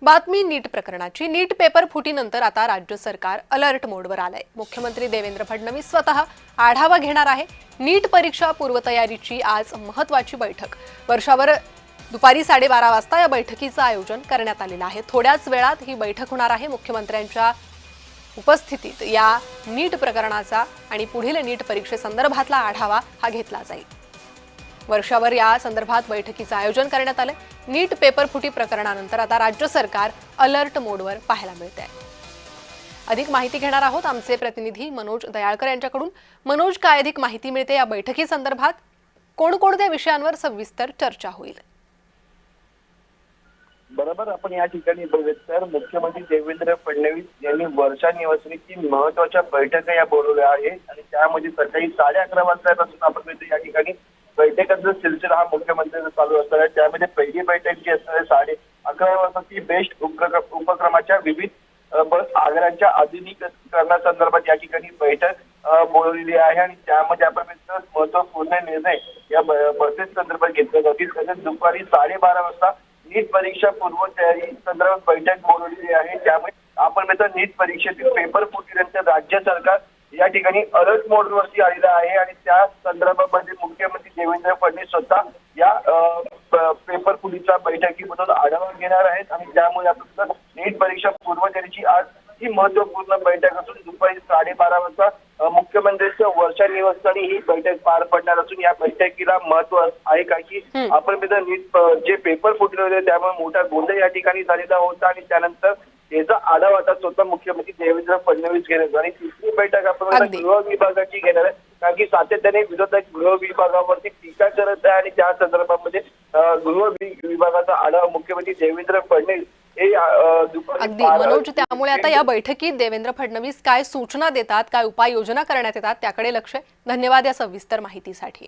बातमी नीट प्रकरणाची। नीट पेपर फुटीनंतर आता राज्य सरकार अलर्ट मोडवर आलंय। मुख्यमंत्री देवेंद्र फडणवीस स्वतः आढावा घेणार आहे। नीट परीक्षा पूर्वतयारीची आज महत्त्वाची बैठक। वर्षावर दुपारी 12:30 वाजता या बैठकीचं आयोजन करण्यात आलेलं आहे। थोड्याच वेळात ही बैठक होणार आहे। मुख्यमंत्र्यांच्या उपस्थितीत या नीट प्रकरणाचा आणि पुढील नीट परीक्षेसंदर्भातला आढावा हा घेतला जाईल। वर्षावर या संदर्भात बैठकीचं आयोजन करण्यात आले। नीट पेपर फुटी प्रकरणानंतर आता राज्य सरकार अलर्ट मोडवर पाहायला मिळते आहे। अधिक माहिती घेणार आहोत आमचे प्रतिनिधी मनोज दयाळकर यांच्याकडून। मनोज, काय अधिक माहिती मिळते या बैठकीसंदर्भात? कोणकोणत्या विषयांवर सविस्तर चर्चा होईल? बरोबर, आपण या ठिकाणी बघितलं मुख्यमंत्री देवेंद्र फडणवीस यांनी वर्षा निवासनीची महत्वाच्या बैठका या बोलवल्या आहेत आणि त्यामध्ये सकाळी 11:30 वाजल्यापासून आपण या ठिकाणी बैठकांचा सिलसिला हा मुख्यमंत्र्यांचा चालू असणार आहे। त्यामध्ये पहिली बैठक जी असणार आहे 11:30 वाजता ती बेस्ट उपक्रमाच्या विविध बस आगारांच्या आधुनिकीकरणासंदर्भात या ठिकाणी बैठक बोलवलेली आहे आणि त्यामध्ये आपण महत्वपूर्ण निर्णय या बसेस संदर्भात घेतला जातील। तसेच दुपारी 12:30 वाजता नीट परीक्षा पूर्व तयारी संदर्भात बैठक बोलवलेली आहे। त्यामुळे आपण नीट परीक्षेतील पेपर फुटीनंतर राज्य सरकार या ठिकाणी अलर्ट मोडवरती आलेलं आहे आणि त्या संदर्भामध्ये मुख्यमंत्री देवेंद्र फडणवीस स्वतः या पेपर फुटीच्या बैठकीमधून आढावा घेणार आहेत आणि त्यामुळे आपण नीट परीक्षा पूर्व तयारीची आज ही महत्वपूर्ण बैठक असून दुपारी 12:30 वाजता मुख्यमंत्र्यांच्या वर्षा निवासस्थानी ही बैठक पार पडणार असून या बैठकीला महत्व आहे कारण की आपण नीट जे पेपर फुटले होते त्यामुळे मोठा गोंधळ या ठिकाणी झालेला होता आणि त्यानंतर याचा आढावा आता स्वतः मुख्यमंत्री देवेंद्र फडणवीस घेणार आणि तिसरी बैठक आपण गृह विभागाची घेणार आहे कारण की सातत्याने विरोधक गृह विभागावरती टीका करत आहे आणि त्या संदर्भामध्ये गृह विभागाचा आढावा मुख्यमंत्री देवेंद्र फडणवीस अगदी मनोज, त्यामुळे आता या बैठकीत देवेंद्र फडणवीस काय सूचना देतात, काय उपाययोजना करण्यात येतात त्याकडे लक्ष आहे। धन्यवाद या सविस्तर माहितीसाठी।